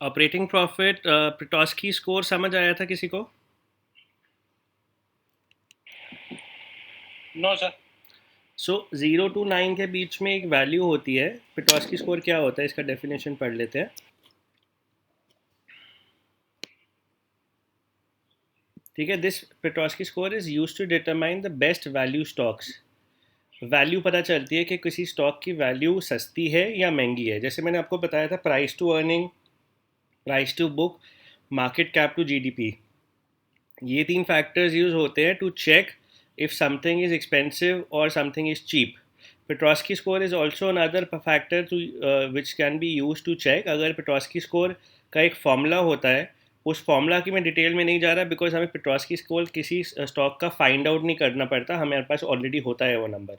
Operating profit पिटॉस्की score समझ आया था किसी को? No sir. सो 0 to 9 के बीच में एक वैल्यू होती है। पिटॉस्की स्कोर क्या होता है, इसका डेफिनेशन पढ़ लेते हैं। ठीक है, this Piotroski score is use to determine the best value stocks. Value पता चलती है कि किसी स्टॉक की वैल्यू सस्ती है या महंगी है। जैसे मैंने आपको बताया था, price to earning, price to book, market cap to GDP. ये तीन फैक्टर्स यूज होते हैं to check if something is expensive और something is cheap. Piotroski score is also another factor to which can be use to check. अगर Piotroski score का एक formula होता है, उस फॉर्मूला की मैं डिटेल में नहीं जा रहा बिकॉज हमें पेट्रोस्की स्कोर किसी स्टॉक का फाइंड आउट नहीं करना पड़ता, हमारे पास ऑलरेडी होता है वो नंबर।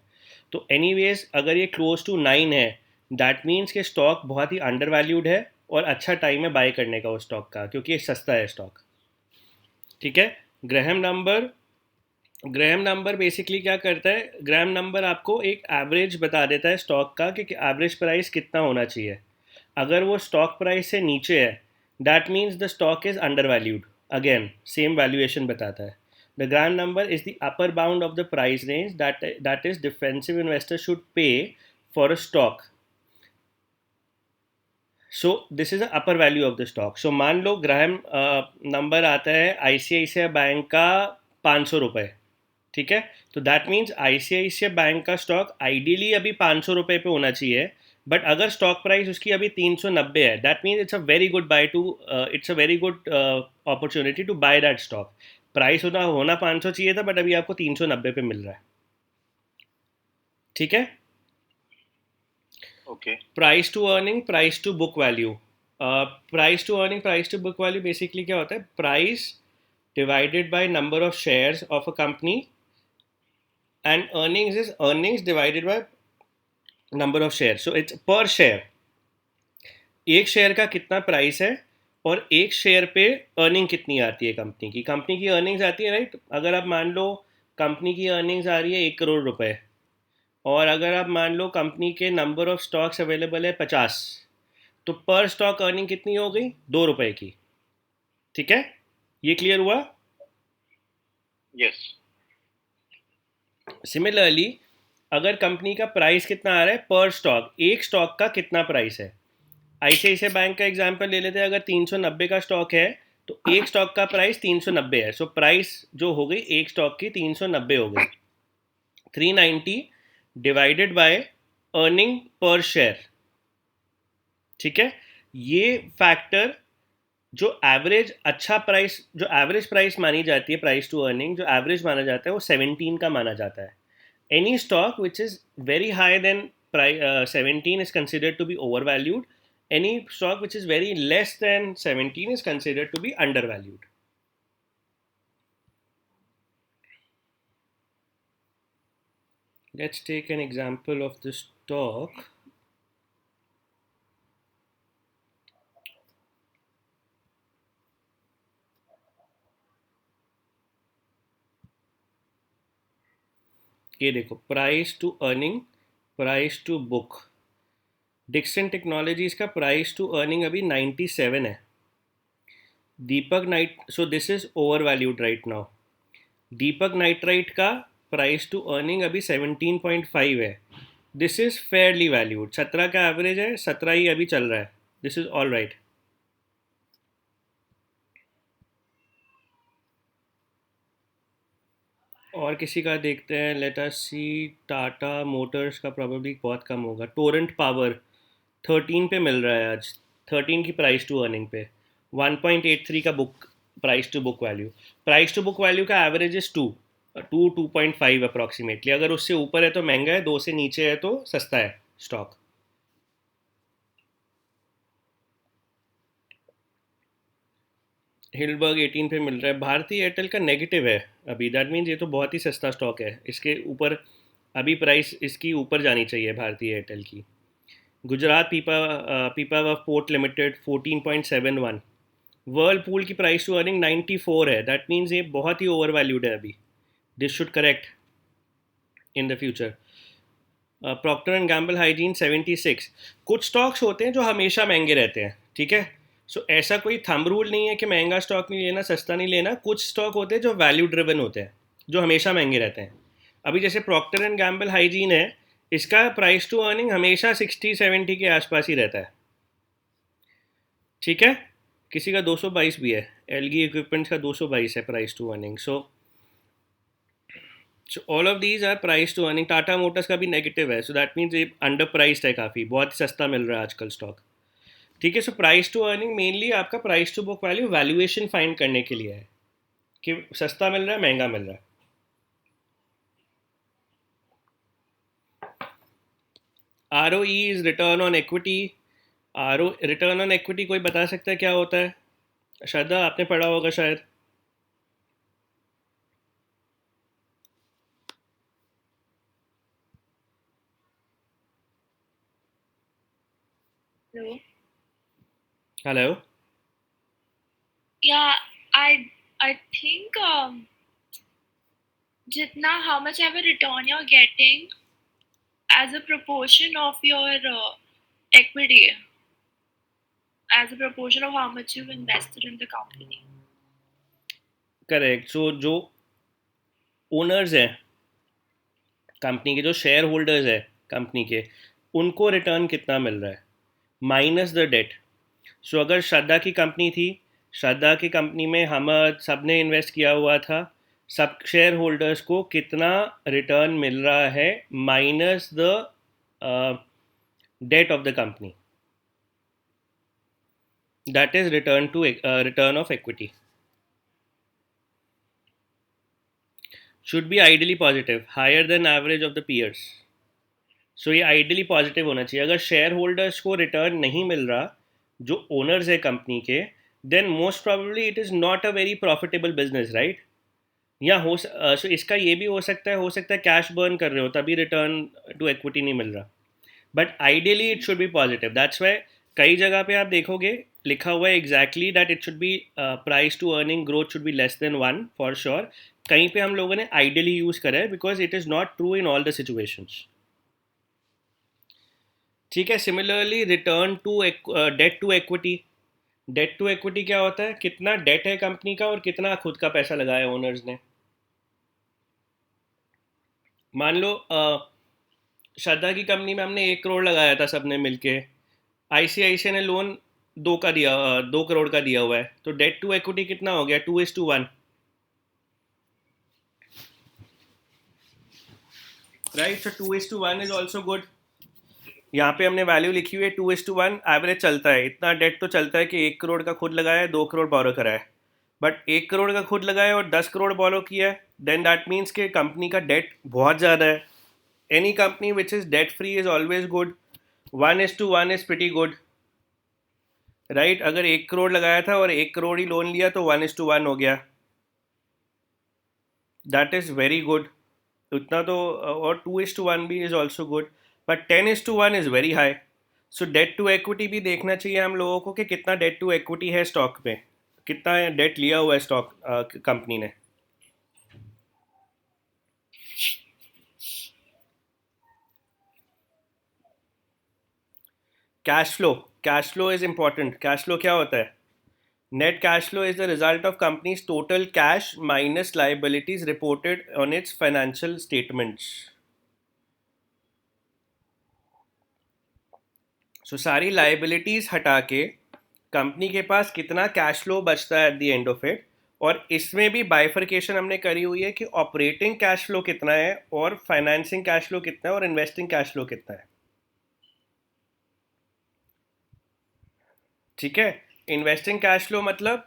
तो एनीवेज अगर ये क्लोज टू 9 है, दैट मीन्स कि स्टॉक बहुत ही अंडर वैल्यूड है और अच्छा टाइम है बाय करने का उस स्टॉक का, क्योंकि ये सस्ता है स्टॉक। ठीक है। Graham number, Graham number basically क्या करता है, ग्रैहम नंबर आपको एक एवरेज बता देता है स्टॉक का कि एवरेज प्राइस कितना होना चाहिए। अगर वो स्टॉक प्राइस से नीचे है, that means the stock is under valued. Again same valuation बताता है। The Graham number is the upper bound of the price range that is defensive investor should pay for a stock. So this is the upper value of the stock. So मान लो Graham number आता है ICICI bank का 500 रुपये। ठीक है। तो that means ICICI bank का स्टॉक आइडियली अभी 500 रुपये पे होना चाहिए। बट अगर स्टॉक प्राइस उसकी अभी 390 है, that means it's a very good buy to, it's a very good opportunity to buy that stock. Price होना होना 500 चाहिए था, बट अभी आपको 390 पे मिल रहा है। ठीक है। Okay. Price to earning, price to book value. Price to earning, price to book value basically क्या होता है, price divided by number of shares of a company, and earnings is earnings divided by number of share. So it's per share, एक share का कितना price है और एक share पे अर्निंग कितनी आती है कंपनी की। कंपनी की अर्निंग्स आती है, राइट। अगर आप मान लो कंपनी की अर्निंग्स आ रही है 1 करोड़ रुपए, और अगर आप मान लो कंपनी के नंबर ऑफ स्टॉक्स अवेलेबल है 50, तो पर स्टॉक अर्निंग कितनी हो गई, 2 रुपए की। ठीक है, ये क्लियर हुआ। यस। सिमिलरली अगर कंपनी का प्राइस कितना आ रहा है पर स्टॉक, एक स्टॉक का कितना प्राइस है। आईसीआईसीआई बैंक का एग्जांपल ले लेते हैं। अगर 390 का स्टॉक है, तो एक स्टॉक का प्राइस 390 है। सो प्राइस जो हो गई एक स्टॉक की 390 हो गई। 390 divided by earning per share. ठीक है। ये फैक्टर, जो एवरेज अच्छा प्राइस, जो एवरेज प्राइस मानी जाती है, प्राइस टू अर्निंग जो एवरेज माना जाता है वो 17 का माना जाता है। Any stock which is very high then 17 is considered to be overvalued. Any stock which is very less than 17 is considered to be undervalued. Let's take an example of the stock. ये देखो, price to earning, price to book. Dixon Technologies का price to earning अभी 97 है। दीपक नाइट, so this is over valued right now. Deepak Nitrite का price to earning अभी 17.5 है। This is fairly valued. 17 का एवरेज है, 17 ही अभी चल रहा है। This is all right. और किसी का देखते हैं, लेट अस सी। टाटा मोटर्स का प्रोबेबली बहुत कम होगा। टोरेंट पावर 13 पे मिल रहा है आज, 13 की प्राइस टू अर्निंग पे। 1.83 का book, price to book value. Price to book value का एवरेज इज 2.5 अप्रॉक्सीमेटली। अगर उससे ऊपर है तो महंगा है, 2 से नीचे है तो सस्ता है स्टॉक। हिलबर्ग 18 पे मिल रहा है। भारतीय एयरटेल का नेगेटिव है अभी, दैट मीन्स ये तो बहुत ही सस्ता स्टॉक है। इसके ऊपर अभी प्राइस इसकी ऊपर जानी चाहिए भारतीय एयरटेल की। गुजरात पीपा पोर्ट लिमिटेड 14.71। वर्लपूल की प्राइस टू अर्निंग 94 है, दैट मीन्स ये बहुत ही ओवर वैल्यूड है अभी। This should correct in the future. Procter and Gamble hygiene 76। कुछ स्टॉक्स होते हैं जो हमेशा महंगे रहते हैं। ठीक है। सो ऐसा कोई थंब रूल नहीं है कि महंगा स्टॉक नहीं लेना, सस्ता नहीं लेना। कुछ स्टॉक होते हैं जो वैल्यू ड्रिवन होते हैं, जो हमेशा महंगे रहते हैं। अभी जैसे प्रॉक्टर एंड गैम्बल हाइजीन है, इसका प्राइस टू अर्निंग हमेशा 60-70 के आसपास ही रहता है। ठीक है, किसी का 222 भी है, एलगी इक्विपमेंट्स का 222 है price to earning. So all of these are price to earning. Tata Motors का भी नेगेटिव है, सो दैट मीन्स ये अंडर प्राइस्ड है काफ़ी, बहुत सस्ता मिल रहा है आजकल स्टॉक। ठीक है, so price to earning mainly आपका price to book value valuation find करने के लिए है कि सस्ता मिल रहा है महंगा मिल रहा है। R O E is return on equity. R O return on equity कोई बता सकता है क्या होता है? श्रद्धा, आपने पढ़ा होगा शायद। Hello. Hello. Yeah, I think jitna how much ever return you're getting as a proportion of your equity, as a proportion of how much you've invested in the company. Correct. So जो owners हैं company के, जो share holders है company के, उनको return कितना मिल रहा है माइनस द डेट। सो अगर श्रद्धा की कंपनी थी, श्रद्धा की कंपनी में हम सब ने इन्वेस्ट किया हुआ था, सब शेयर होल्डर्स को कितना रिटर्न मिल रहा है minus the debt of the company, that is return of equity. Should be ideally positive, higher than average of the peers. So ये आइडियली पॉजिटिव होना चाहिए। अगर शेयर होल्डर्स को रिटर्न नहीं मिल रहा, जो ओनर्स है कंपनी के, then most probably it is not a very profitable business, right? या सो इसका ये भी हो सकता है कैश बर्न कर रहे हो तभी रिटर्न टू इक्विटी नहीं मिल रहा। But ideally it should be positive. That's why कई जगह पे आप देखोगे लिखा हुआ है exactly that it should be price to earning growth should be less than 1 for sure. कहीं पे हम लोगों ने आइडियली यूज़ करा है because it is not true in all the situations. ठीक है, similarly return to debt to equity. Debt to equity क्या होता है? कितना डेट है कंपनी का और कितना खुद का पैसा लगाया ओनर्स ने। मान लो श्रद्धा की कंपनी में हमने 1 करोड़ लगाया था सबने मिलके, आईसीआईसीआई ने लोन 2 करोड़ का दिया हुआ है, तो डेट टू इक्विटी कितना हो गया? 2:1, right? So 2:1 is also good. यहाँ पे हमने वैल्यू लिखी हुई है 2:1, एवरेज चलता है, इतना डेट तो चलता है कि 1 करोड़ का खुद लगाया है, 2 करोड़ बोरो करा है। बट 1 करोड़ का खुद लगाया है और 10 करोड़ बोरो किया है, देन दैट मीन्स कि कंपनी का डेट बहुत ज़्यादा है। Any company which is debt free is always good. 1:1 is pretty good, right? अगर 1 करोड़ लगाया था और 1 करोड़ ही लोन लिया तो 1:1 हो गया, दैट इज़ वेरी गुड। उतना तो और 2:1 भी is also good, but 10:1 is very high. So debt to equity भी देखना चाहिए हम लोगों को कि कितना डेट टू इक्विटी है स्टॉक में, कितना डेट लिया हुआ है स्टॉक कंपनी ने। Cash flow is important. Cash flow क्या होता है? Net cash flow is the result of company's total cash minus liabilities reported on its financial statements. So सारी लाइबिलिटीज हटा के कंपनी के पास कितना कैश फ्लो बचता है at the end of it. और इसमें भी बाइफर्केशन हमने करी हुई है कि ऑपरेटिंग कैश फ्लो कितना है और फाइनेंसिंग कैश फ्लो कितना है और इन्वेस्टिंग कैश फ्लो कितना है। ठीक है, इन्वेस्टिंग कैश फ्लो मतलब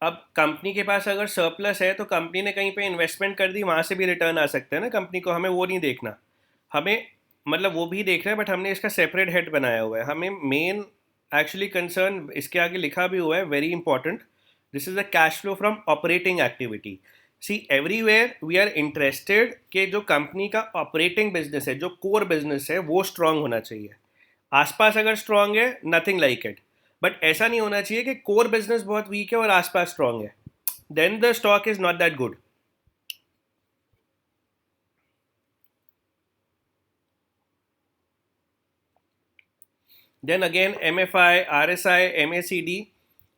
अब कंपनी के पास अगर सरप्लस है तो कंपनी ने कहीं पे इन्वेस्टमेंट कर दी, वहाँ से भी रिटर्न आ सकता है ना कंपनी को, हमें वो नहीं देखना। हमें मतलब वो भी देख रहे हैं बट हमने इसका सेपरेट हेड बनाया हुआ है। हमें मेन एक्चुअली कंसर्न इसके आगे लिखा भी हुआ है, very important, this is the cash flow from operating activity. See everywhere we are interested कि जो कंपनी का ऑपरेटिंग बिजनेस है, जो कोर बिजनेस है, वो स्ट्रांग होना चाहिए। आसपास अगर स्ट्रांग है नथिंग लाइक इट, बट ऐसा नहीं होना चाहिए कि कोर बिजनेस बहुत वीक है और आसपास स्ट्रांग है, then the stock is not that good. Then again MFI, RSI, MACD,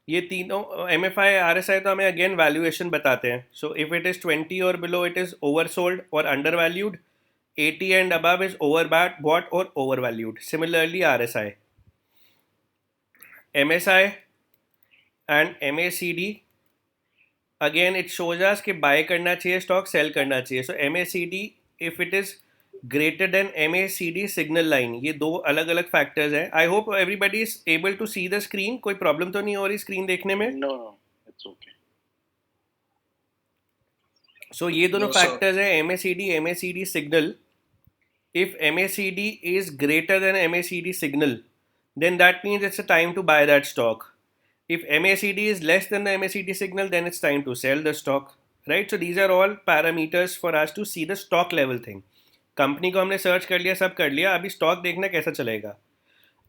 ये तीनों MFI RSI तो हमें अगेन वैल्यूएशन बताते हैं. सो इफ इट इज़ 20 और बिलो इट इज़ ओवरसोल्ड और under valued. 80 and above is overbought or overvalued. Similarly, RSI, MSI and MACD, again it shows us कि buy करना चाहिए stock, sell करना चाहिए. So MACD, if it is greater than MACD signal line, ये दो अलग अलग factors हैं. I hope everybody is able to see the screen. कोई problem तो नहीं हो रही screen देखने में? No, no, it's okay. So ये दोनों No, sir. factors हैं MACD signal. If MACD is greater than MACD signal, then that means it's a time to buy that stock. If MACD is less than the MACD signal, then it's time to sell the stock, right? So these are all parameters for us to see the stock level thing. Company को हमने search कर लिया, सब कर लिया, अभी stock देखना कैसा चलेगा.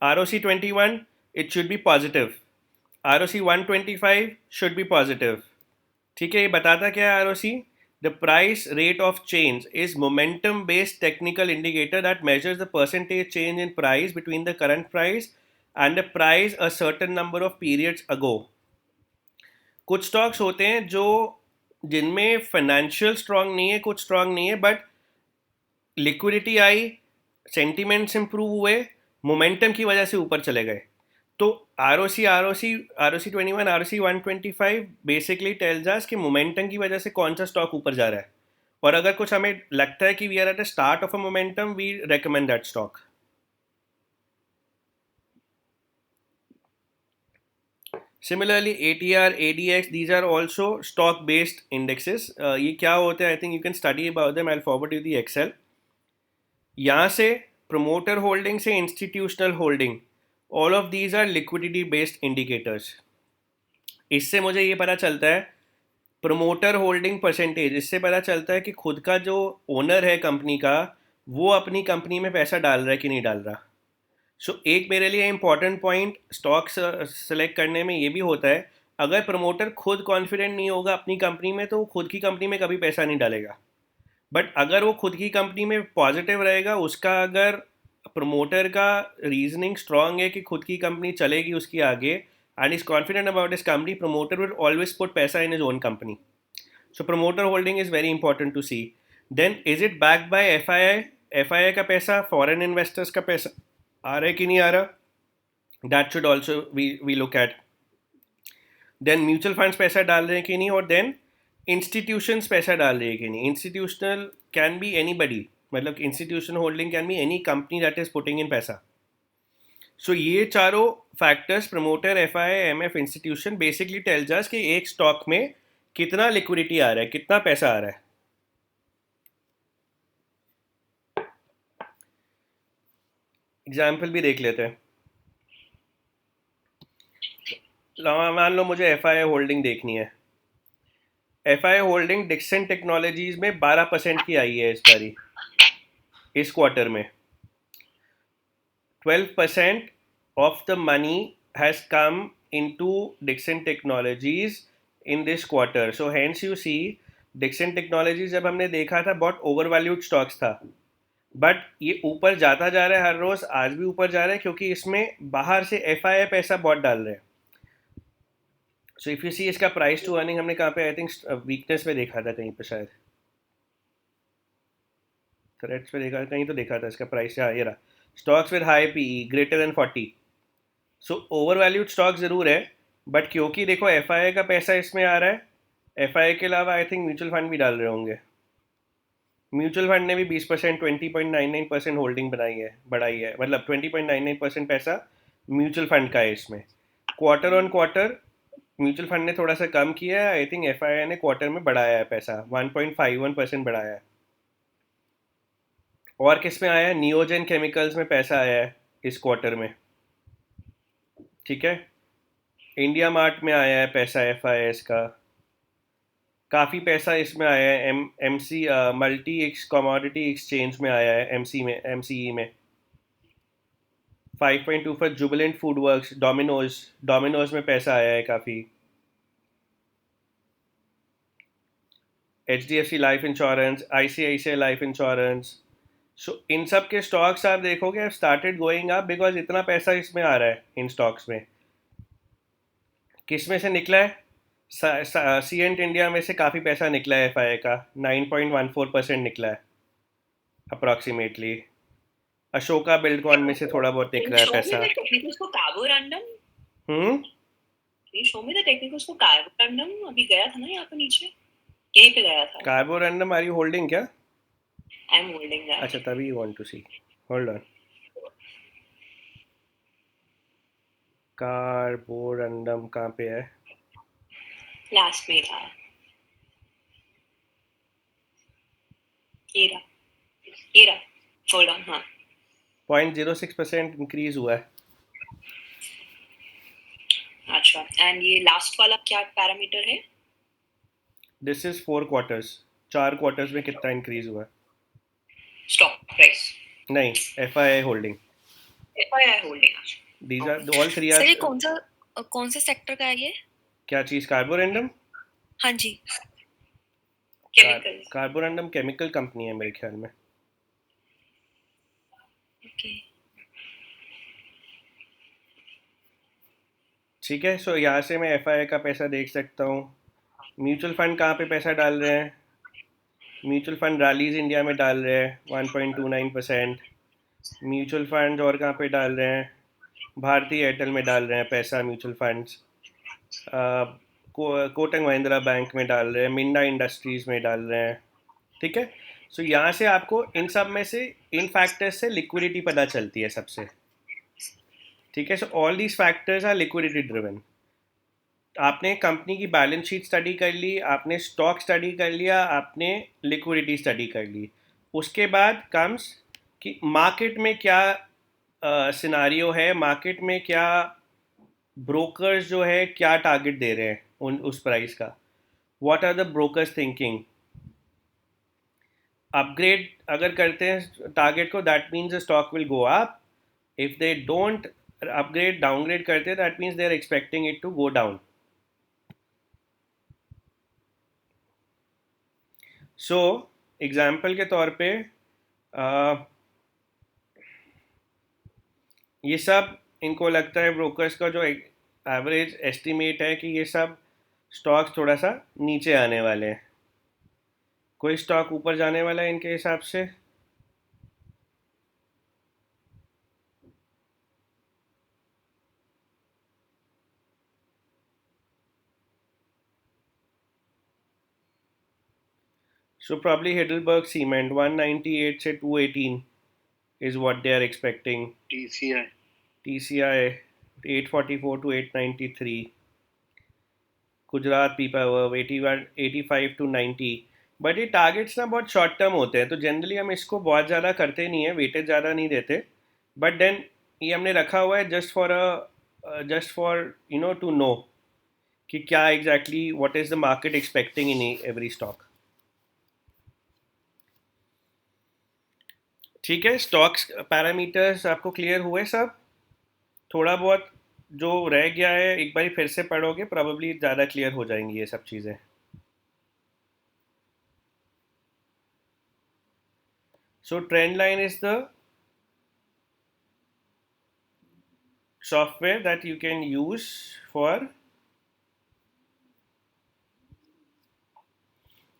ROC 21 it should be positive. ROC 125 should be positive. ठीक है, ये बताता क्या है ROC? The price rate of change is momentum based technical indicator that measures the percentage change in price between the current price and the price a certain number of periods ago. कुछ stocks होते हैं जो जिनमें financial strong नहीं है, कुछ strong नहीं है, but liquidity I, sentiments improve हुए, मोमेंटम की वजह से ऊपर चले गए. तो ROC 21, ROC 125 basically tells us कि मोमेंटम की वजह से कौन सा स्टॉक ऊपर जा रहा है. और अगर कुछ हमें लगता है कि we are at the start of a momentum, we recommend that stock. Similarly, ATR, ADX, these are also stock-based indexes. ये क्या होते हैं? I think you can study about them. I'll forward you the Excel. यहाँ से promoter holding से institutional holding, all of these are liquidity-based indicators. इससे मुझे ये पता चलता है प्रमोटर होल्डिंग परसेंटेज, इससे पता चलता है कि खुद का जो ओनर है कंपनी का, वो अपनी कंपनी में पैसा डाल रहा है कि नहीं डाल रहा. सो एक मेरे लिए इंपॉर्टेंट पॉइंट स्टॉक सेलेक्ट करने में ये भी होता है, अगर प्रमोटर खुद कॉन्फिडेंट नहीं होगा अपनी कंपनी में तो वो खुद की कंपनी में कभी पैसा नहीं डालेगा. बट अगर वो खुद की कंपनी में पॉजिटिव रहेगा, उसका अगर प्रमोटर का रीजनिंग स्ट्रांग है कि खुद की कंपनी चलेगी उसकी आगे, and is confident about his company, promoter will always put पैसा in his own company. So promoter holding is very important to see. Then is it backed by FII का पैसा, फॉरेन इन्वेस्टर्स का पैसा आ रहा है कि नहीं आ रहा, that should also we look at. Then mutual funds पैसा डाल रहे हैं कि नहीं, और देन इंस्टीट्यूशंस पैसा डाल रहे हैं कि नहीं. इंस्टीट्यूशनल कैन बी एनीबडी, मतलब institutional holding can be any company that is putting in पैसा. सो ये चारों factors, promoter, FII, MF, institution, basically tells us कि एक स्टॉक में कितना लिक्विडिटी आ रहा है, कितना पैसा आ रहा है. एग्जाम्पल भी देख लेते हैं. मान लो मुझे FII होल्डिंग देखनी है. FII होल्डिंग डिक्सन टेक्नोलॉजीज में 12% की आई है इस बारी, इस क्वार्टर में. 12% of the money has come into Dixon Technologies in this quarter. So hence you see Dixon Technologies जब हमने देखा था बहुत ओवरवैल्यूड स्टॉक्स था, बट ये ऊपर जाता जा रहा है हर रोज, आज भी ऊपर जा रहा है क्योंकि इसमें बाहर से FII पैसा बहुत डाल रहे हैं. सो इफ यू सी इसका प्राइस टू अर्निंग हमने कहाँ पे, आई थिंक वीकनेस में देखा था कहीं पे, शायद थ्रेड्स पे देखा, कहीं तो देखा था इसका प्राइस. ये रहा, stocks with high PE greater than 40. So over valued stock ज़रूर है, बट क्योंकि देखो FII का पैसा इसमें आ रहा है, FII के अलावा आई थिंक म्यूचुअल फंड भी डाल रहे होंगे. म्यूचुअल फंड ने भी 20%, 20.99% होल्डिंग बढ़ाई है, मतलब 20.99% पैसा म्यूचुअल फंड का है इसमें. Quarter on quarter mutual fund ने थोड़ा सा कम किया है, आई थिंक FII ने क्वार्टर में बढ़ाया है पैसा, 1.51% बढ़ाया है. और किस में आया है? नियोजन केमिकल्स में पैसा आया है इस क्वार्टर में. ठीक है, इंडिया मार्ट में आया है पैसा FIS का. काफ़ी पैसा इसमें आया है MC मल्टी कमोडिटी एक्सचेंज में आया है, MCE में. 5.24 जुबिलेंट फूड वर्क्स, डोमिनोज में पैसा आया है काफ़ी. HDFC life insurance, ICICI life insurance. So इन सब के स्टॉक्स आप देखोगे have started going up because इतना पैसा इसमें आ रहा है इन स्टॉक्स में. किस में से निकला है? सीएंट इंडिया में से काफ़ी पैसा निकला है एफआईआई का, 9.14% निकला है अप्रॉक्सीमेटली। अशोका बिल्डकॉन में से थोड़ा बहुत Can निकला you है show me पैसा। the technicals for carborundum? Hmm. Can you show me the technicals for carborundum? अभी गया था ना यहाँ पे नीचे, यहीं पे गया था. कार्बोरंडम आर यू होल्डिंग क्या? I'm holding that. अच्छा, तभी you want to see. Hold on. Carborundum कहाँ पे है? Last में था. ये रहा. Hold on, हाँ. 0.06% इंक्रीज हुआ है। अच्छा, and ये last वाला क्या पैरामीटर है? This is 4 quarters. 4 क्वार्टर्स में कितना इंक्रीज हुआ है? Stock price. नहीं, FII holding. FII holding. These are all three sir, are. ये कौन से सेक्टर का है ये? क्या चीज़? कार्बोरंडम? हाँ जी। Chemicals. कार्बोरंडम केमिकल कंपनी है मेरे ख्याल में। ओके। ठीक है, सो यहाँ से मैं एफआईआई का पैसा देख सकता हूँ। म्यूचुअल फंड कहाँ पे पैसा डाल रहे हैं? म्यूचुअल फंड रैलीज इंडिया में डाल रहे हैं 1.29%। म्यूचुअल फंड और कहाँ पे डाल रहे हैं? भारतीय एयरटेल में डाल रहे हैं पैसा mutual funds. Kotak Mahindra bank में डाल रहे हैं, मिंडा इंडस्ट्रीज़ में डाल रहे हैं। ठीक है, सो यहाँ से आपको इन सब में से, इन फैक्टर्स से लिक्विडिटी पता चलती है सबसे। ठीक है, so all these factors are liquidity driven. आपने कंपनी की बैलेंस शीट स्टडी कर ली, आपने स्टॉक स्टडी कर लिया, आपने लिक्विडिटी स्टडी कर ली। उसके बाद कम्स कि मार्केट में क्या सिनारियो है, मार्केट में क्या ब्रोकर्स जो है क्या टारगेट दे रहे हैं उस प्राइस का। What are the brokers thinking? Upgrade अगर करते हैं टारगेट को, that means the stock will go up. If they don't upgrade, downgrade करते हैं, that means they are expecting it to go down. So example के तौर पे ये सब इनको लगता है, ब्रोकर्स का जो एवरेज एस्टिमेट है कि ये सब स्टॉक्स थोड़ा सा नीचे आने वाले हैं। कोई स्टॉक ऊपर जाने वाला है इनके हिसाब से? So probably Heidelberg Cement 198 से 218 is what they are expecting. TCI. TCI 844 to 893. Gujarat Pipavav 81 85 to 90। But ये टारगेट्स ना बहुत शॉर्ट टर्म होते हैं, तो जनरली हम इसको बहुत ज़्यादा करते नहीं है, वेटेज ज़्यादा नहीं देते। बट देन ये हमने रखा हुआ है जस्ट फॉर टू नो कि क्या exactly what is the market expecting in every stock. ठीक है, स्टॉक्स पैरामीटर्स आपको क्लियर हुए सब? थोड़ा बहुत जो रह गया है एक बार फिर से पढ़ोगे, प्रॉब्ली ज़्यादा क्लियर हो जाएंगी ये सब चीज़ें। सो trend line is the software that you can use for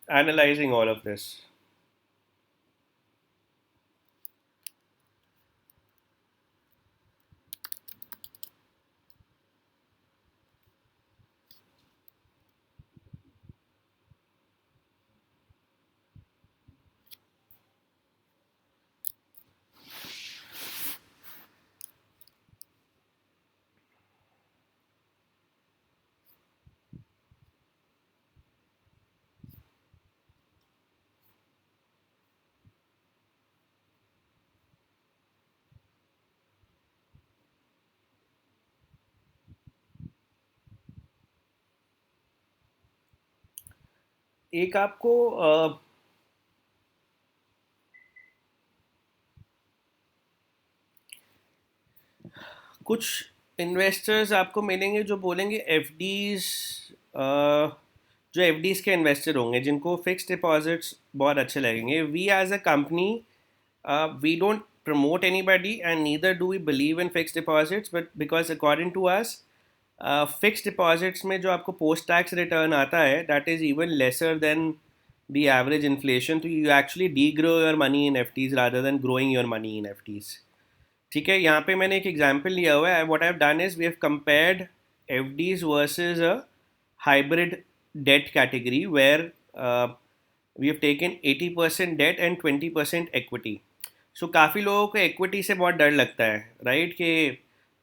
analyzing all of this. एक आपको कुछ इन्वेस्टर्स आपको मिलेंगे जो बोलेंगे एफडीज, जो एफडीज के इन्वेस्टर होंगे जिनको फिक्स डिपॉजिट्स बहुत अच्छे लगेंगे। We as a company we don't promote anybody and neither do we believe in fixed deposits, but because according to us fix deposits में जो आपको पोस्ट टैक्स रिटर्न आता है that is even lesser than the average inflation, तो you actually degrow your money in F rather than growing your money in F. ठीक है, यहाँ पे मैंने एक एग्जांपल लिया हुआ है। What I have done is we have compared FDs versus a hybrid debt category where we have taken 80% debt and 20% equity. So काफ़ी लोगों को इक्विटी से बहुत डर लगता है, राइट, कि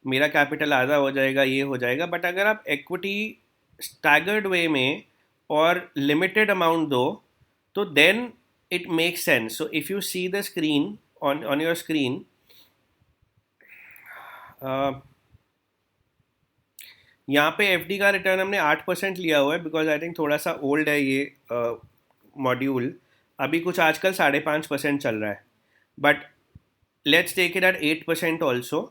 मेरा कैपिटल आधा हो जाएगा, ये हो जाएगा। बट अगर आप इक्विटी स्टैगर्ड वे में और लिमिटेड अमाउंट दो तो then it makes sense. So if you see the screen on your screen, यहाँ पे एफडी का रिटर्न हमने 8% लिया हुआ है बिकॉज आई थिंक थोड़ा सा ओल्ड है ये मॉड्यूल। अभी कुछ आजकल 5.5% चल रहा है, but let's take it at 8% also.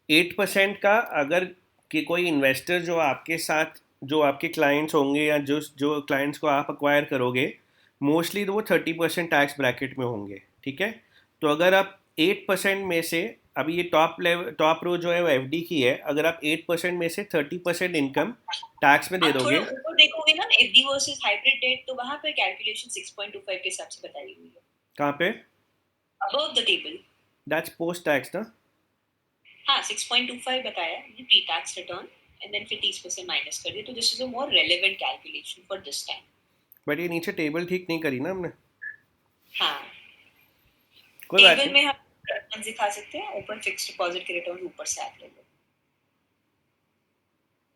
8% का अगर कि कोई इन्वेस्टर जो आपके साथ, जो आपके क्लाइंट्स होंगे या जो क्लाइंट्स को आप अक्वायर करोगे, मोस्टली तो वो 30% टैक्स ब्रैकेट में होंगे। ठीक है, तो अगर आप 8% में से, अभी ये टॉप रो जो है वो एफडी की है, अगर आप 8% में से 30% इनकम टैक्स में दे आप दोगे, थोड़ा ऊपर देखोगे ना एफडी वर्सेस हाइब्रिड डेट, तो वहां पर कैलकुलेशन 6.25 के हिसाब से बताई हुई है। कहाँ पे? Above the table. That's post tax ना? हाँ, 6.25 बताया हमने pre tax return, and then फिर 30% माइनस कर दिया, तो this is a more relevant calculation for this time. But ये नीचे टेबल ठीक नहीं करी ना हमने। हाँ, कोई बात टेबल नहीं, में हम रिटर्न दिखा सकते हैं, ऊपर फिक्स्ड डिपॉजिट के रिटर्न ऊपर से आप ले लो।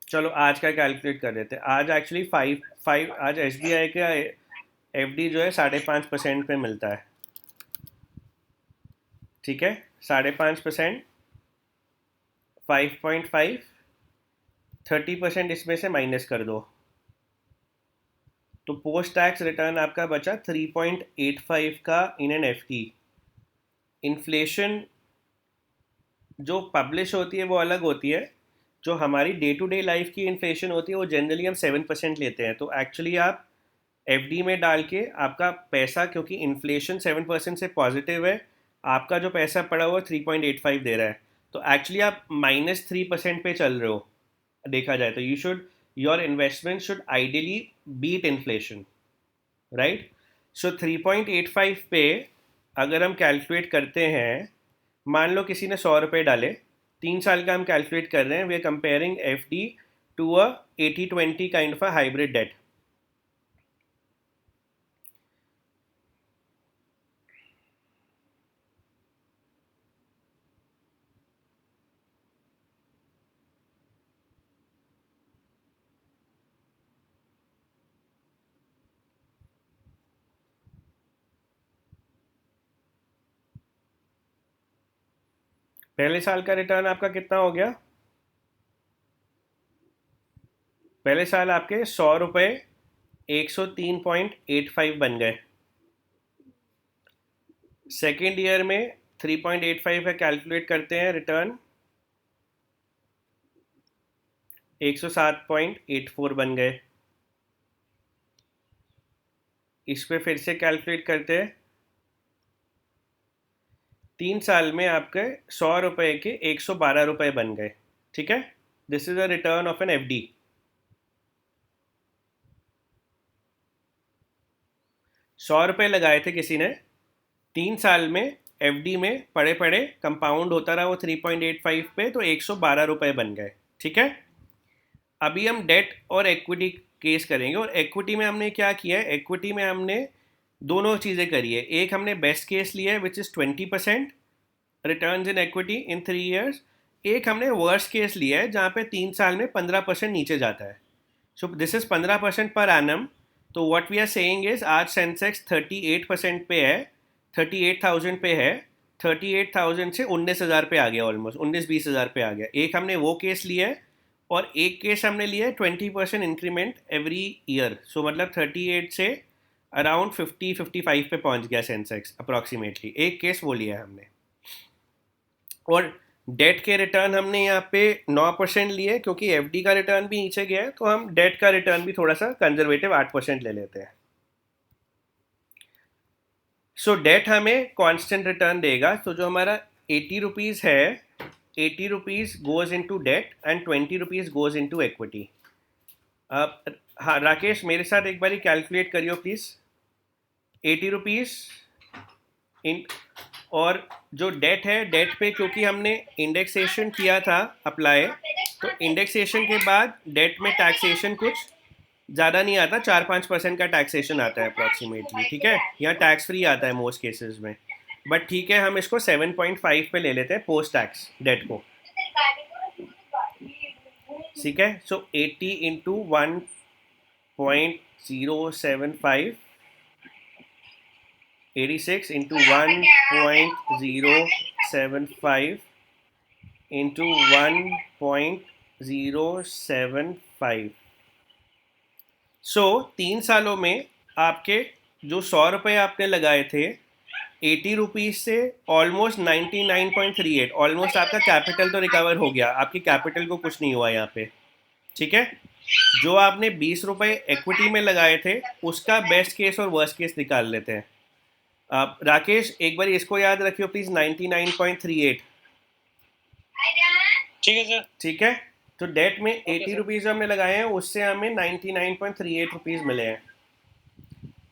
चलो आज का कैलकुलेट कर लेते हैं। आज एक्चुअली आज एसबीआई का एफडी जो है 5.5% पे मिलता है। ठीक है, 5.5%, 5.5, 30% इसमें से माइनस कर दो, तो पोस्ट टैक्स रिटर्न आपका बचा 3.85 का इन एन एफडी। इन्फ्लेशन जो पब्लिश होती है वो अलग होती है, जो हमारी डे टू डे लाइफ की इन्फ्लेशन होती है वो जनरली हम 7% लेते हैं। तो एक्चुअली आप एफडी में डाल के आपका पैसा, क्योंकि इन्फ्लेशन 7% से पॉजिटिव है, आपका जो पैसा पड़ा हुआ 3.85 दे रहा है, तो एक्चुअली आप -3% पे चल रहे हो देखा जाए तो। Your investment should ideally beat inflation, right. So 3.85 पे अगर हम कैलकुलेट करते हैं, मान लो किसी ने 100 रुपये डाले, 3 साल का हम कैलकुलेट कर रहे हैं, we are comparing F D to a 80-20 kind of a hybrid debt. पहले साल का रिटर्न आपका कितना हो गया? पहले साल आपके 100 रुपये 103.85 बन गए। सेकेंड ईयर में 3.85 का कैलकुलेट करते हैं रिटर्न, 107.84 बन गए। इस पे फिर से कैलकुलेट करते हैं, 3 साल में आपके 100 रुपये के 112 रुपये बन गए। ठीक है, this is a return of an FD. 100 रुपये लगाए थे किसी ने, 3 साल में एफडी में पड़े पड़े कंपाउंड होता रहा वो 3.85 पे, तो 112 रुपये बन गए। ठीक है, अभी हम डेट और इक्विटी केस करेंगे, और इक्विटी में हमने क्या किया है, इक्विटी में हमने दोनों चीज़ें करी है। एक हमने बेस्ट केस लिया है which is 20% returns in equity in 3 years. एक हमने वर्स्ट केस लिया है जहाँ पे 3 साल में 15% नीचे जाता है। So this is 15% per annum. तो what we are saying is आज सेंसेक्स 38% पे है, 38,000 पे है, 38,000 से 19,000 पे आ गया, ऑलमोस्ट 19-20 हज़ार पे आ गया। एक हमने वो केस लिया है, और एक केस हमने लिया है 20% इंक्रीमेंट एवरी ईयर। सो मतलब 38 से अराउंड 50-55 पे पहुंच गया सेंसेक्स अप्रॉक्सीमेटली। एक केस वो लिया है हमने। और डेट के रिटर्न हमने यहाँ पे 9% लिए, क्योंकि एफडी का रिटर्न भी नीचे गया है, तो हम डेट का रिटर्न भी थोड़ा सा कंजर्वेटिव 8% ले लेते हैं। सो डेट हमें कांस्टेंट रिटर्न देगा। तो जो हमारा 80 रुपीज़ है, 80 rupees goes into debt and 20 rupees goes into equity. हाँ राकेश, मेरे साथ एक बारी कैलकुलेट करियो प्लीज़. 80 रुपीज़ इन, और जो डेट है, डेट पे क्योंकि हमने इंडेक्सेशन किया था अप्लाई, तो इंडेक्सेशन के बाद डेट में टैक्सेशन कुछ ज़्यादा नहीं आता, 4-5% का टैक्सेशन आता है अप्रॉक्सीमेटली. ठीक है, यहाँ टैक्स फ्री आता है मोस्ट केसेस में. बट ठीक है, हम इसको 7.5 पे ले लेते हैं पोस्ट टैक्स डेट को. ठीक है, सो 80 इंटू 1.075, 86 into 1.075 into 1.075. सो 3 सालों में आपके जो 100 रुपये आपने लगाए थे, 80 रुपीज़ से ऑलमोस्ट 99.38, ऑलमोस्ट आपका कैपिटल तो रिकवर हो गया, आपकी कैपिटल को कुछ नहीं हुआ यहाँ पे. ठीक है, जो आपने 20 रुपये इक्विटी में लगाए थे उसका बेस्ट केस और वर्स्ट केस निकाल लेते हैं. राकेश, एक बार इसको याद रखियो प्लीज, 99.38. ठीक है सर. ठीक है, तो डेट में 80 रुपीज़ हमने लगाए हैं, उससे हमें 99.38 रुपीज़ मिले हैं.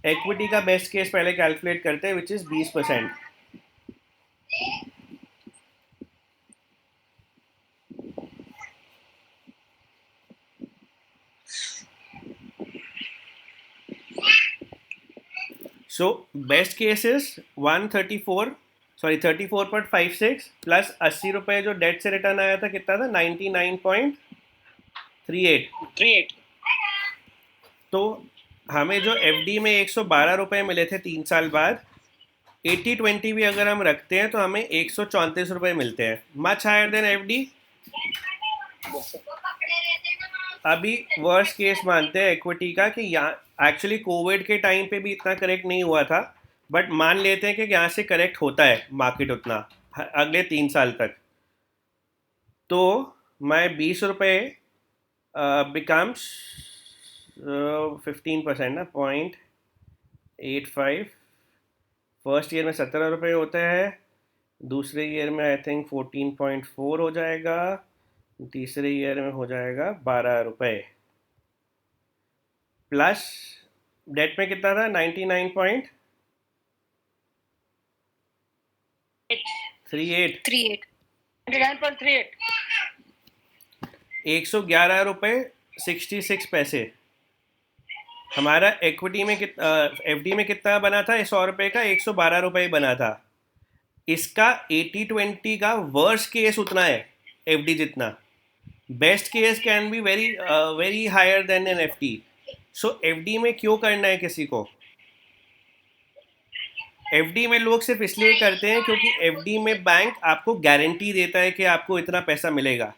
इक्विटी का बेस्ट केस पहले कैलकुलेट करते हैं, which is 20%. So best case is 34.56 plus 80 रुपये जो डेट से रिटर्न आया था, कितना था, 99.38. तो हमें जो एफडी में 112 रुपये मिले थे 3 साल बाद, 80-20 भी अगर हम रखते हैं तो हमें 134 रुपये मिलते हैं, मच हायर देन एफडी. अभी वर्स्ट केस मानते हैं इक्विटी का कि यहाँ एक्चुअली कोविड के टाइम पे भी इतना करेक्ट नहीं हुआ था, बट मान लेते हैं कि यहाँ से करेक्ट होता है मार्केट उतना अगले 3 साल तक. तो मैं 20 रुपये बिकम्स 15% ना, 0.85. फर्स्ट ईयर में 17 रुपये होता है, दूसरे ईयर में आई थिंक 14.4 हो जाएगा, तीसरे ईयर में हो जाएगा 12 रुपये. प्लस डेट में कितना था, 99.38. 39.38. 111 रुपये 66 पैसे. हमारा इक्विटी में एफडी में कितना बना था, 100 रुपये का 112 रुपये बना था. इसका 80-20 का वर्स्ट केस उतना है एफडी जितना. Best case can be very higher than an FD. So FD में क्यों करना है किसी को? एफडी में लोग सिर्फ इसलिए करते हैं क्योंकि एफडी में बैंक आपको गारंटी देता है कि आपको इतना पैसा मिलेगा.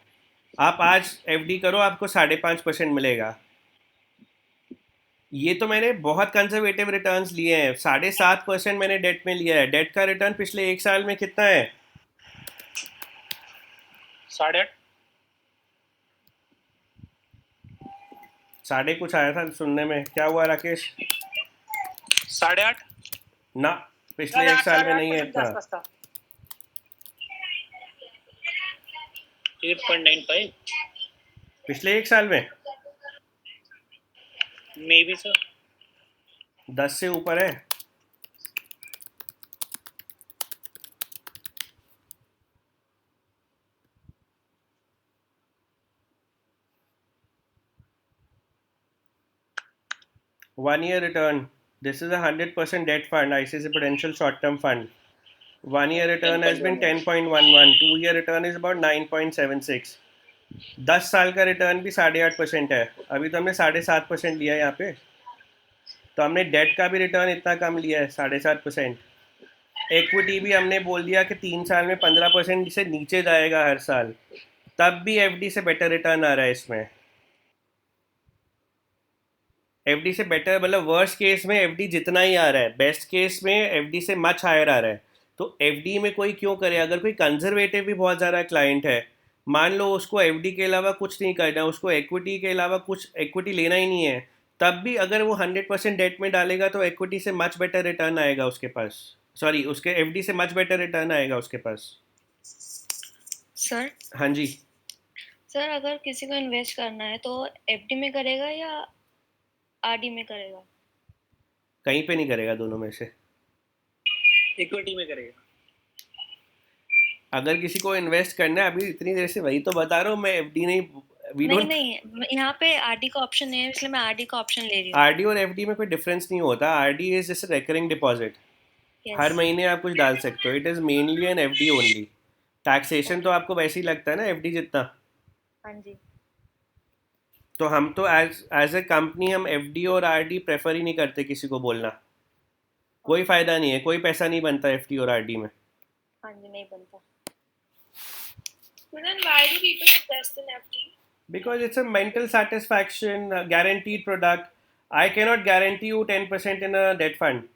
आप आज एफडी करो, आपको 5.5% मिलेगा. ये तो मैंने बहुत कंजर्वेटिव रिटर्न्स लिए हैं, 7.5% मैंने डेट में लिया है. डेट का रिटर्न पिछले 1 साल में कितना है, 8.5. साढ़े कुछ आया था सुनने में. क्या हुआ राकेश? 8.5 ना, पिछले 1 साल में नहीं है इतना. 8.95 पिछले 1 साल में मे बी सर. 10 से ऊपर है. One year return. This is a 100% debt fund, ICICI Prudential short-term fund. 1 year return has been 10.11. 2 year return is about 9.76. 10 साल का रिटर्न भी 8.5% है. अभी तो हमने 7.5% लिया है यहाँ पे, तो हमने डेट का भी रिटर्न इतना कम लिया है, 7.5%. इक्विटी भी हमने बोल दिया कि 3 साल में 15% से नीचे जाएगा हर साल, तब भी एफडी से बेटर रिटर्न आ रहा है इसमें. एफडी से बेटर मतलब वर्स्ट केस में एफडी जितना ही आ रहा है, बेस्ट केस में एफडी से मच हायर आ रहा है. तो एफडी में कोई क्यों करे? अगर कोई कंजर्वेटिव भी बहुत ज़्यादा क्लाइंट है, मान लो उसको एफडी के अलावा कुछ नहीं करना है, उसको इक्विटी के अलावा कुछ इक्विटी लेना ही नहीं है, तब भी अगर वो 100% डेट में डालेगा तो इक्विटी से मच बेटर रिटर्न आएगा उसके पास, सॉरी उसके एफडी से मच बेटर रिटर्न आएगा उसके पास. सर हाँ जी, सर अगर किसी को इन्वेस्ट करना है तो एफडी में करेगा या आरडी में करेगा? कहीं पे नहीं करेगा दोनों में से। इक्विटी में करेगा। अगर किसी को इन्वेस्ट करना है, अभी इतनी देर से वही तो बता रहा हूँ मैं, एफडी नहीं, वी नहीं डोंट। नहीं, यहाँ पे आरडी का ऑप्शन है इसलिए मैं आरडी का ऑप्शन ले रही हूँ। आरडी और एफडी में कोई डिफरेंस नहीं होता। आरडी इज जैसे रिकरिंग डिपॉजिट, हर यस। महीने आप कुछ डाल सकते हो। It is mainly an FD only. Taxation तो आपको वैसे ही लगता है ना एफडी जितना। हाँ जी। तो हम तो एज एज ए कंपनी हम एफडी और आरडी प्रेफर ही नहीं करते किसी को बोलना। कोई फ़ायदा नहीं है, कोई पैसा नहीं बनता एफडी और आरडी में। हाँ जी, नहीं बनता। So then why do people invest in FD? Because it's a mental satisfaction, a guaranteed product. I cannot guarantee you 10% in a debt fund.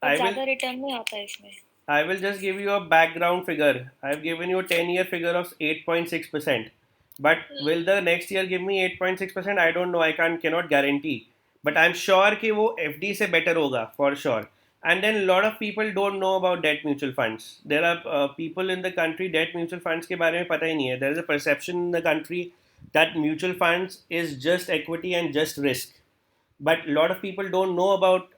और I will ज्यादा रिटर्न नहीं आता है इसमें। I will just give you a background figure. I've given you a 10-year figure of 8.6%. But will the next year give me 8.6%? I don't know. I cannot guarantee. But I'm sure कि वो FD से better होगा for sure. And then a lot of people don't know about debt mutual funds. There are people in the country debt mutual funds के बारे में पता ही नहीं है. There is a perception in the country that mutual funds is just equity and just risk. But a lot of people don't know about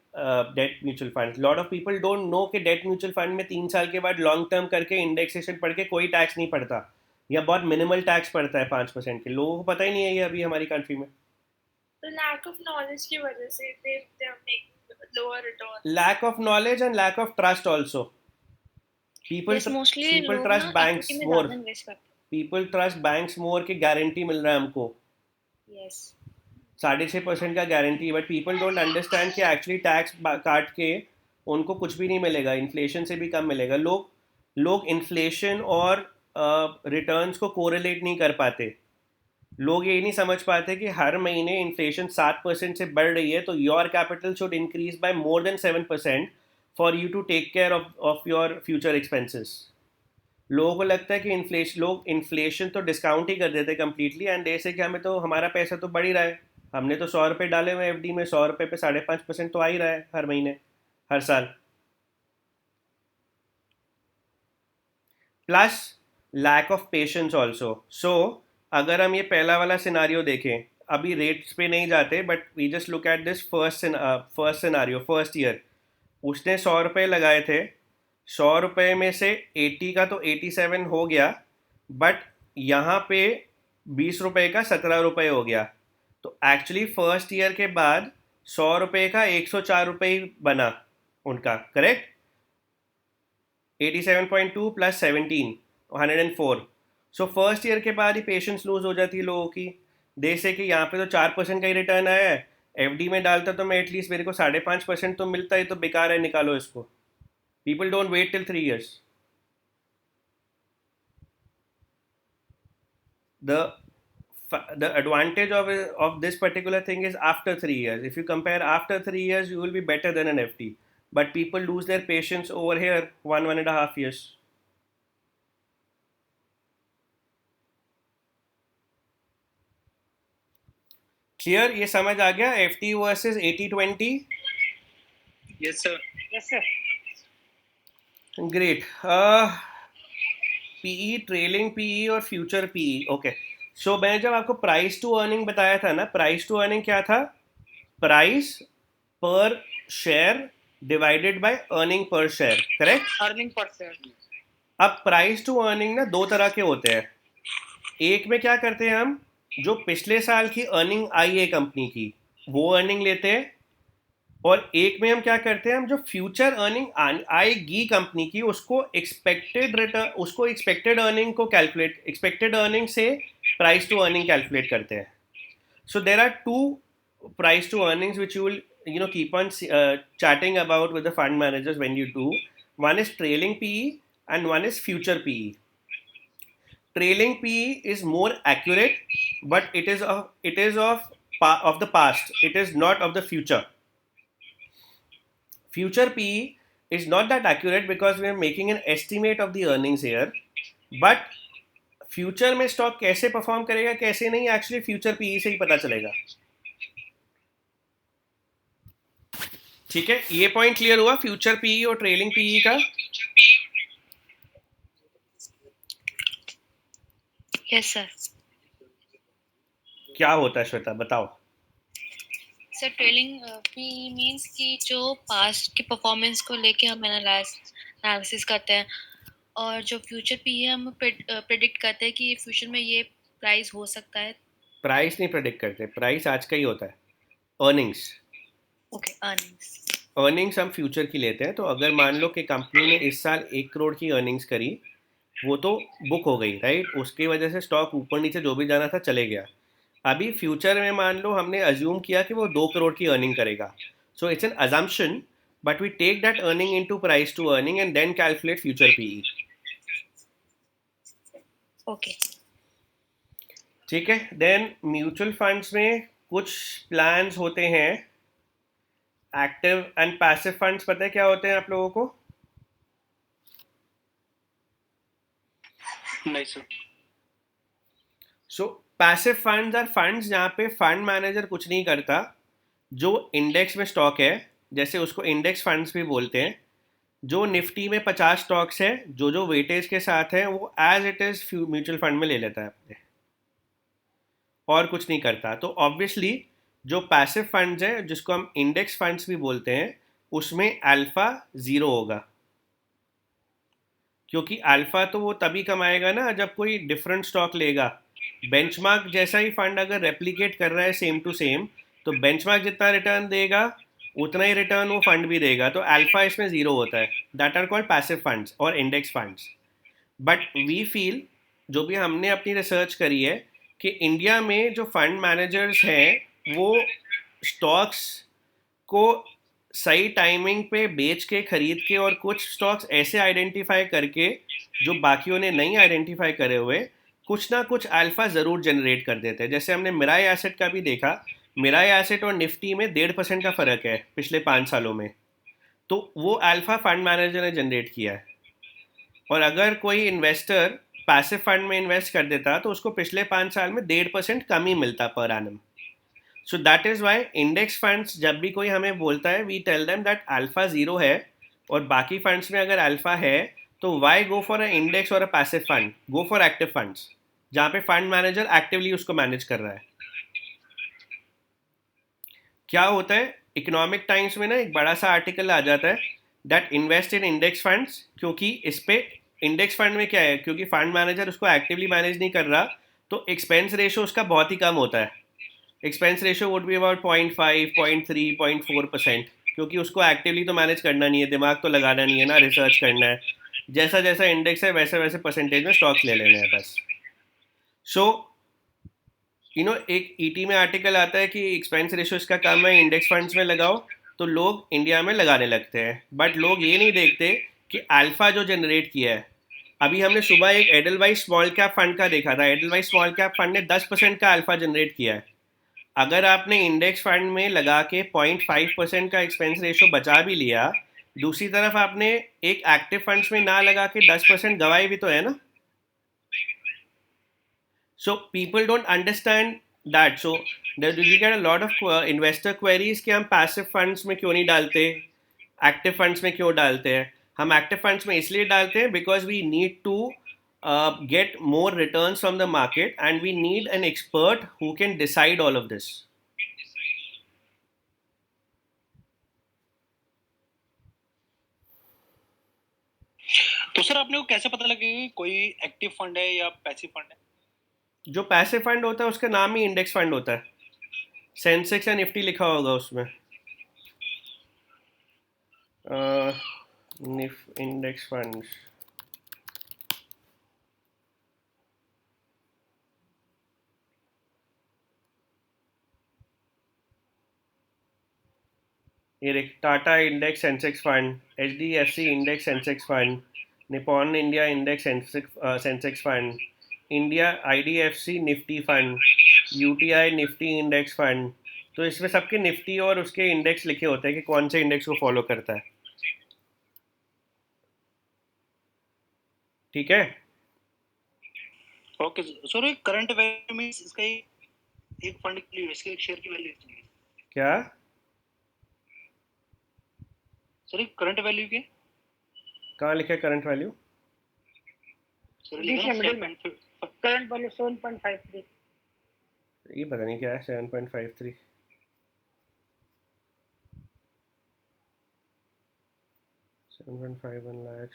debt mutual fund. Lot of people don't know कि debt mutual fund में 3 साल के बाद long term करके indexation पढ़ के कोई tax नहीं पड़ता, या बहुत मिनिमल टैक्स पड़ता है 5% के। लोगों को पता ही नहीं है ये अभी हमारी कंट्री में। The lack of knowledge की वजह से they are making lower returns. Lack of knowledge and lack of trust also. People yes, mostly people लोग ट्रस्ट ना बैंक्स इक्विटी में मोर। ज्यादा इन्वेस्ट करते पीपल ट्रस्ट बैंक्स मोर की गारंटी मिल रहा है हमको हैं। यस। 6.5% का guarantee. But people don't understand कि एक्चुअली टैक्स काट के उनको कुछ भी नहीं मिलेगा, इन्फ्लेशन से भी कम मिलेगा। लोग इन्फ्लेशन और रिटर्न्स को कोरिलेट नहीं कर पाते। लोग ये नहीं समझ पाते कि हर महीने इन्फ्लेशन 7% से बढ़ रही है, तो your capital should increase by more than 7% for you to take care of your future expenses. लोगों को लगता है कि लोग इन्फ्लेशन तो डिस्काउंट ही कर देते कम्प्लीटली, एंड दे से कि हमें तो हमारा पैसा तो बढ़ ही रहा है, हमने तो 100 रुपये डाले हुए एफडी में, 100 रुपये पे 5.5% तो आ ही रहा है हर महीने हर साल। Plus lack of patience also. So अगर हम ये पहला वाला सिनारियो देखें, अभी रेट्स पे नहीं जाते, but we just look at this first scenario, first year. उसने 100 रुपये लगाए थे, 100 रुपये में से 80 का तो 87 हो गया, बट यहाँ पे 20 रुपये का 17 रुपये हो गया। तो एक्चुअली फर्स्ट ईयर के बाद 100 रुपये का 104 रुपये बना उनका, correct. 87.2 plus 17, 104। So first year के बाद ही पेशेंस लूज हो जाती है लोगों की। दे से कि यहाँ पे तो 4% का ही रिटर्न आया है, एफडी में डालता तो मैं एटलीस्ट मेरे को 5.5% तो मिलता है, तो बेकार है, निकालो इसको। People don't wait till 3 years. The advantage of this particular thing is after 3 years. If you compare after 3 years, you will be better than an FD. But people lose their patience over here 1.5 years. Clear? ये समझ आ गया FD versus 80-20? Yes sir. Yes sir. Great. PE, trailing PE और future PE. Okay, so मैंने जब आपको price to earning बताया था ना, प्राइस टू अर्निंग क्या था? प्राइस पर share divided by earning per share, correct. Earning per share. अब प्राइस टू अर्निंग ना 2 तरह के होते हैं। एक में क्या करते हैं हम, जो पिछले साल की अर्निंग आई है कंपनी की, वो अर्निंग लेते हैं। और एक में हम क्या करते हैं, हम जो फ्यूचर अर्निंग आएगी कंपनी की, उसको एक्सपेक्टेड रिटर्न, उसको एक्सपेक्टेड अर्निंग को कैलकुलेट, एक्सपेक्टेड अर्निंग से प्राइस टू अर्निंग कैलकुलेट करते हैं। सो there are 2 price to earnings which you will keep on chatting about with the fund managers when you do. One is trailing PE and one is future PE. Trailing PE is more accurate, but it is of the past. It is not of the future. Future PE is not that accurate because we are making an estimate of the earnings here. But future में stock कैसे perform करेगा कैसे नहीं, actually future PE से ही पता चलेगा। ठीक है, ये पॉइंट क्लियर हुआ फ्यूचर पीई और ट्रेलिंग पीई का। Yes sir. क्या होता है श्वेता, बताओ। सर ट्रेलिंग पी मींस कि जो पास्ट की परफॉर्मेंस को लेके हम एनालिसिस करते हैं, और जो फ्यूचर पी है हम प्रिडिक्ट करते हैं कि फ्यूचर में ये प्राइस हो सकता है। प्राइस नहीं प्रेडिक्ट करते, प्राइस आज का ही होता है। Earnings, okay, earnings. अर्निंग्स हम फ्यूचर की लेते हैं। तो अगर मान लो कि कंपनी ने इस साल 1 करोड़ की अर्निंग्स करी, वो तो बुक हो गई, राइट। उसकी वजह से स्टॉक ऊपर नीचे जो भी जाना था चले गया। अभी फ्यूचर में मान लो हमने अज्यूम किया कि वो 2 करोड़ की अर्निंग करेगा। So it's an assumption, but we take that earning into price to earning and then calculate future PE. Okay. ठीक है। देन म्यूचुअल फंड्स में कुछ प्लान्स होते हैं, एक्टिव एंड पैसिव फंड्स। पता है क्या होते हैं आप लोगों को? नहीं सर। So passive funds are funds जहाँ पे फंड मैनेजर कुछ नहीं करता, जो इंडेक्स में स्टॉक है, जैसे उसको इंडेक्स फंड्स भी बोलते हैं। जो निफ्टी में 50 स्टॉक्स है, जो जो वेटेज के साथ है, वो as it is mutual fund में ले लेता है अपने, और कुछ नहीं करता। तो ऑब्वियसली जो पैसिव फंड्स है, जिसको हम इंडेक्स फंड्स भी बोलते हैं, उसमें अल्फा ज़ीरो होगा। क्योंकि अल्फा तो वो तभी कमाएगा ना जब कोई डिफरेंट स्टॉक लेगा। बेंचमार्क जैसा ही फंड अगर रेप्लिकेट कर रहा है सेम टू सेम, तो बेंचमार्क जितना रिटर्न देगा उतना ही रिटर्न वो फंड भी देगा। तो अल्फा इसमें ज़ीरो होता है। That are called passive funds और index funds. But we feel, जो भी हमने अपनी रिसर्च करी है, कि इंडिया में जो फंड मैनेजर्स हैं वो स्टॉक्स को सही टाइमिंग पे बेच के, खरीद के, और कुछ स्टॉक्स ऐसे आइडेंटिफाई करके जो बाकियों ने नहीं आइडेंटिफाई करे हुए, कुछ ना कुछ अल्फा ज़रूर जनरेट कर देते हैं। जैसे हमने मिराई एसेट का भी देखा। मिराई एसेट और निफ्टी में 1.5% का फ़र्क है पिछले 5 सालों में। तो वो अल्फा फंड मैनेजर ने जनरेट किया है। और अगर कोई इन्वेस्टर पैसिव फंड में इन्वेस्ट कर देता तो उसको पिछले 5 साल में 1.5% कम ही मिलता पर एनम। So that is why index funds, जब भी कोई हमें बोलता है, we tell them that alpha zero है, और बाकी फंड्स में अगर अल्फा है, तो why go for a index और a passive fund, go for active funds, जहाँ पे फंड मैनेजर एक्टिवली उसको मैनेज कर रहा है। क्या होता है, इकोनॉमिक टाइम्स में ना एक बड़ा सा आर्टिकल आ जाता है that invest in index funds. क्योंकि इस पे इंडेक्स फंड में क्या है, क्योंकि फंड मैनेजर उसको एक्टिवली मैनेज नहीं कर रहा, तो एक्सपेंस रेशो उसका बहुत ही कम होता है। Expense ratio would be about 0.5, 0.3, 0.4%। क्योंकि उसको एक्टिवली तो मैनेज करना नहीं है, दिमाग तो लगाना नहीं है ना, रिसर्च करना है। जैसा जैसा इंडेक्स है वैसे वैसे परसेंटेज में स्टॉक्स ले लेने हैं बस। सो एक ईटी में आर्टिकल आता है कि एक्सपेंस रेशो इसका कम है, इंडेक्स फंड्स में लगाओ, तो लोग इंडिया में लगाने लगते हैं। बट लोग ये नहीं देखते कि अल्फा जो जनरेट किया है। अभी हमने सुबह एक एडलवाइस स्मॉल कैप फंड का देखा था। एडलवाइस स्मॉल कैप फंड ने 10% का अल्फा जनरेट किया है। अगर आपने इंडेक्स फंड में लगा के 0.5% का एक्सपेंस रेशो बचा भी लिया, दूसरी तरफ आपने एक एक्टिव फंड्स में ना लगा के 10% गवाए भी तो है ना। So people don't understand that. So there we get a lot of investor queries कि हम passive funds में क्यों नहीं डालते, active funds में क्यों डालते हैं। हम active funds में इसलिए डालते हैं because we need to get more returns from the market, and we need an expert who can decide all of this. तो सर आपने को कैसे पता लगेगा कि कोई एक्टिव फंड है या पैसिव फंड है? जो पैसिव फंड होता है उसका नाम ही इंडेक्स फंड होता है। सेंसेक्स या निफ्टी लिखा होगा उसमें। इंडेक्स फंड, ये देख, Tata index Sensex fund, HDFC index Sensex fund, Nippon India index Sensex fund, India IDFC Nifty fund, UTI Nifty index fund. तो इसमें सबके निफ्टी और उसके इंडेक्स लिखे होते हैं कि कौन से इंडेक्स को फॉलो करता है। ठीक है। Okay sir, current value means इसका एक फंड के लिए इसके एक शेयर की वैल्यू कितनी है? क्या सर करंट वैल्यू की कहाँ लिखा है करंट वैल्यू? सर लिखा है करंट वैल्यू 7.53. ये पता नहीं क्या है 7.53. $7.51 लाख.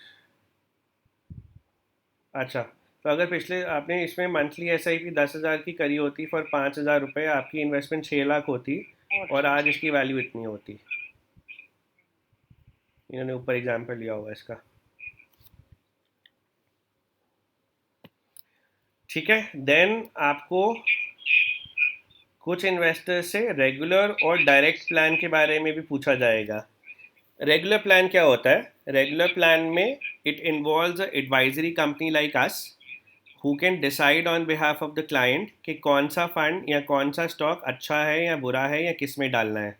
अच्छा, तो अगर पिछले आपने इसमें मंथली SIP 10,000 की करी होती फॉर 5,000 रुपये, आपकी इन्वेस्टमेंट 6 लाख होती और आज इसकी वैल्यू इतनी होती. इन्होंने ऊपर एग्जाम्पल लिया होगा इसका. ठीक है. देन आपको कुछ इन्वेस्टर से रेगुलर और डायरेक्ट प्लान के बारे में भी पूछा जाएगा. रेगुलर प्लान क्या होता है? रेगुलर प्लान में it involves a advisory company like us who can decide on behalf of the client कि कौन सा फंड या कौन सा स्टॉक अच्छा है या बुरा है या किस में डालना है.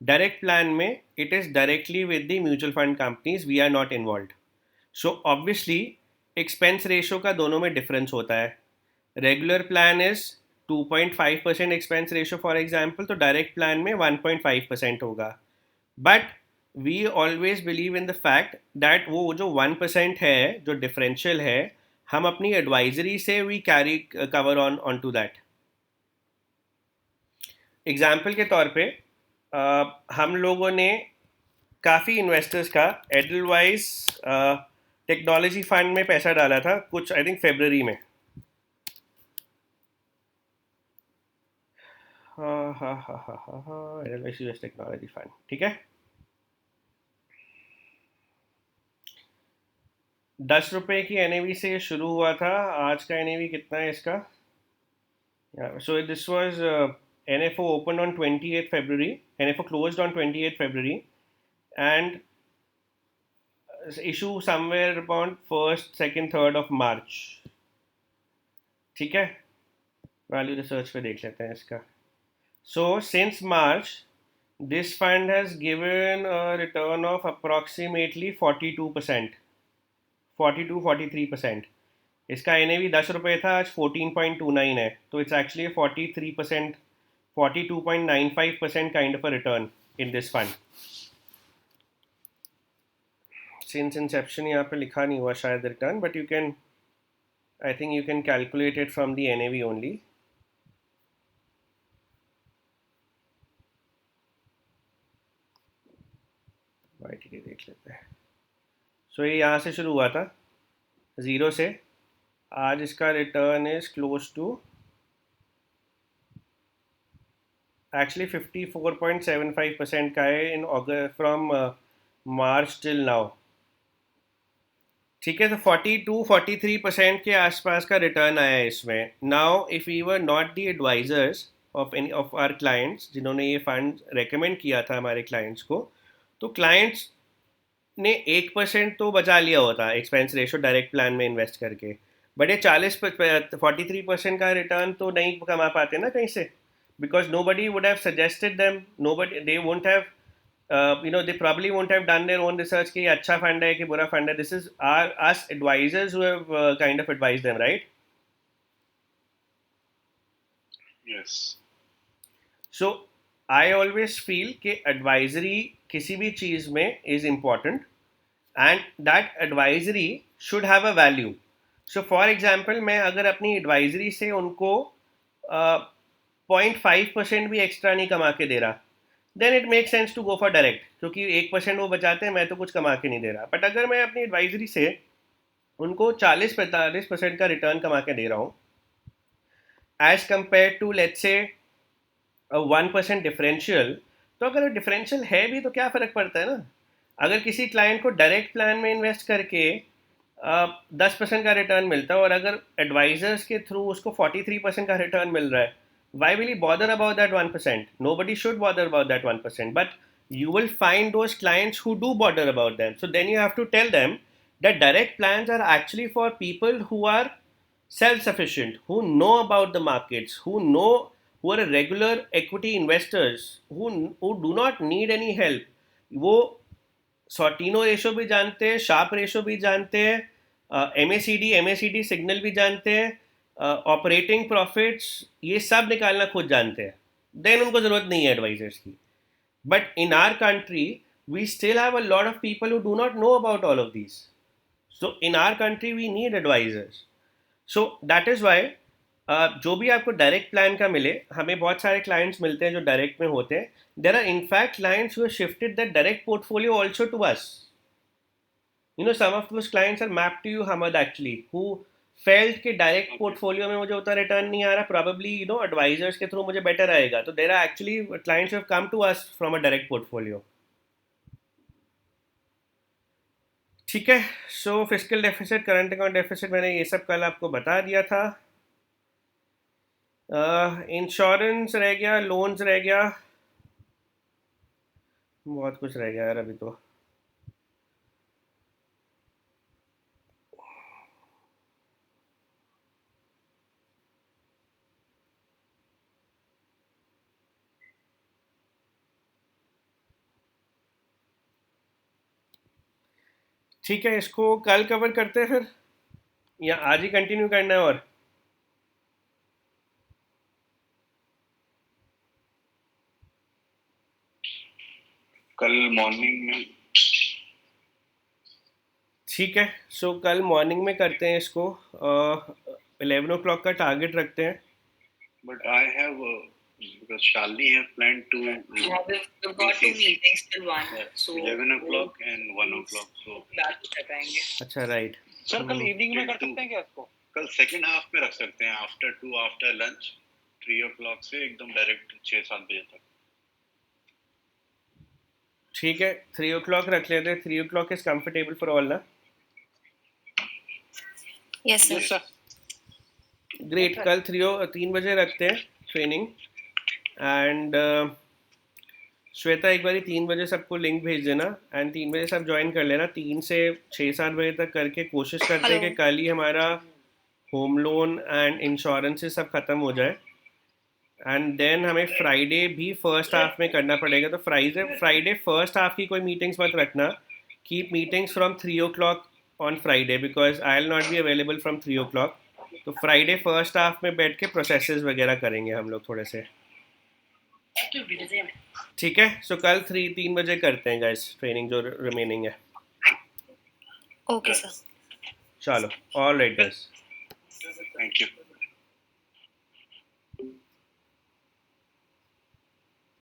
डायरेक्ट प्लान में it is directly with the mutual fund companies, we are not involve. So obviously expense ratio का दोनों में डिफरेंस होता है. Regular plan is 2.5% expense ratio for example, तो डायरेक्ट प्लान में 1.5% होगा. But we always believe in the fact that वो जो 1% है, जो डिफरेंशियल है, हम अपनी एडवाइजरी से we carry cover on to that. Example के तौर पे हम लोगों ने काफ़ी इन्वेस्टर्स का एडलवाइज टेक्नोलॉजी फंड में पैसा डाला था कुछ, आई थिंक फरवरी में. Edelweiss US technology fund. ठीक है. 10 रुपये की NAV से शुरू हुआ था. आज का NAV कितना है इसका? So this was NFO opened on 28th February. NFO closed on 28th February and issue somewhere around 1st, 2nd, 3rd of March. ठीक है. वैल्यू रिसर्च पे देख लेते हैं इसका. So since March, this fund has given a return of approximately 42%, 42-43%. इसका NAV 10 रुपये था, आज 14.29 है, तो it's actually 43%, 42.95% kind of a return in this fund. Since inception यहाँ पे लिखा नहीं हुआ शायद return, but you can, I think you can calculate it from the NAV only. ठीक है, देख लेते हैं. सो ये यहाँ से शुरू हुआ था 0 से. आज इसका return is close to actually 54.75% का है in August from March till now. ठीक है. तो 42-43% के आसपास का रिटर्न आया है इसमें. Now if we were not the advisors of any of our clients जिन्होंने ये फंड रेकमेंड किया था हमारे क्लाइंट्स को, तो क्लाइंट्स ने 1% तो बचा लिया होता एक्सपेंस रेशो डायरेक्ट प्लान में इन्वेस्ट करके. बट ये 43% का रिटर्न तो नहीं कमा पाते ना कहीं से, because nobody would have suggested them, nobody, they won't have they probably won't have done their own research कि ये अच्छा फंड है कि बुरा फंड है. This is us advisors who have kind of advised them, right? Yes. So I always feel कि advisory किसी भी चीज़ में is important and that advisory should have a value. So for example, मैं अगर अपनी advisory से उनको 0.5% भी एक्स्ट्रा नहीं कमा के दे रहा, then it makes sense to go for direct, क्योंकि 1% वो बचाते हैं, मैं तो कुछ कमा के नहीं दे रहा. बट अगर मैं अपनी advisory से उनको 40-45% का रिटर्न कमा के दे रहा हूँ as compared to let's say 1% differential, तो अगर डिफरेंशियल है भी तो क्या फ़र्क पड़ता है ना. अगर किसी क्लाइंट को डायरेक्ट प्लान में इन्वेस्ट करके 10% का रिटर्न मिलता है और अगर एडवाइजर्स के थ्रू उसको 43% का रिटर्न मिल रहा है, why will he bother about that 1%? Nobody should bother about that 1%, but you will find those clients who do bother about them. So then you have to tell them that direct plans are actually for people who are self-sufficient, who know about the markets, who are regular equity investors, who do not need any help. वो Sortino ratio भी जानते हैं, Sharpe ratio भी जानते हैं, MACD signal भी जानते हैं, ऑपरेटिंग प्रॉफिट्स ये सब निकालना खुद जानते हैं. देन उनको ज़रूरत नहीं है एडवाइजर्स की. But in our country we still have a lot of people who do not know about all of these. So in our country we need advisors. So that is why जो भी आपको direct plan का मिले, हमें बहुत सारे clients मिलते हैं जो डायरेक्ट में होते हैं. There are in fact clients who shifted that direct portfolio also to us. Some of those clients are mapped to you, Hamad, actually, who felt कि डायरेक्ट पोर्टफोलियो में मुझे उतना रिटर्न नहीं आ रहा, probably एडवाइजर्स के थ्रू मुझे बेटर आएगा. तो there are actually clients have come to us from a direct portfolio. ठीक है. So fiscal deficit, current account deficit, मैंने ये सब कल आपको बता दिया था. इंश्योरेंस रह गया, लोन्स रह गया, बहुत कुछ रह गया यार अभी तो. ठीक है, इसको कल कवर करते हैं फिर, या आज ही कंटिन्यू करना है? और कल मॉर्निंग में. ठीक है. सो कल मॉर्निंग में करते हैं इसको. 11 o'clock का टारगेट रखते हैं. But I have because Shalini have planned to Yeah, we've got 2 meetings till 1. So 11 o'clock and 1 o'clock. So बात कराएंगे. अच्छा, राइट. सर कल इवनिंग में कर सकते हैं क्या इसको? कल सेकंड हाफ में रख सकते हैं, आफ्टर लंच 3 o'clock से एकदम डायरेक्ट 6-7 बजे तक. ठीक है, 3 o'clock रख लेते हैं. 3 o'clock is comfortable for all ना? Yes yes sir. Sir. Great. कल 3 बजे रखते हैं ट्रेनिंग. एंड श्वेता, एक बारी 3 बजे सबको लिंक भेज देना एंड 3 बजे सब ज्वाइन कर लेना. 3 से 6-7 बजे तक करके कोशिश करते हैं कि कल ही हमारा होम लोन एंड इंश्योरेंस सब ख़त्म हो जाए. एंड देन हमें फ्राइडे भी फर्स्ट हाफ में करना पड़ेगा. तो फ्राइडे फर्स्ट हाफ की कोई मीटिंग्स मत रखना. Keep meetings from 3 o'clock on Friday, because I will not be available from 3 o'clock. तो फ्राइडे फर्स्ट हाफ में बैठ के प्रोसेसेस वगैरह करेंगे हम लोग थोड़े से. ठीक है. सो कल 3 बजे करते हैं गाइस ट्रेनिंग जो रिमेनिंग है. Okay sir. चलो, all right guys. Thank you.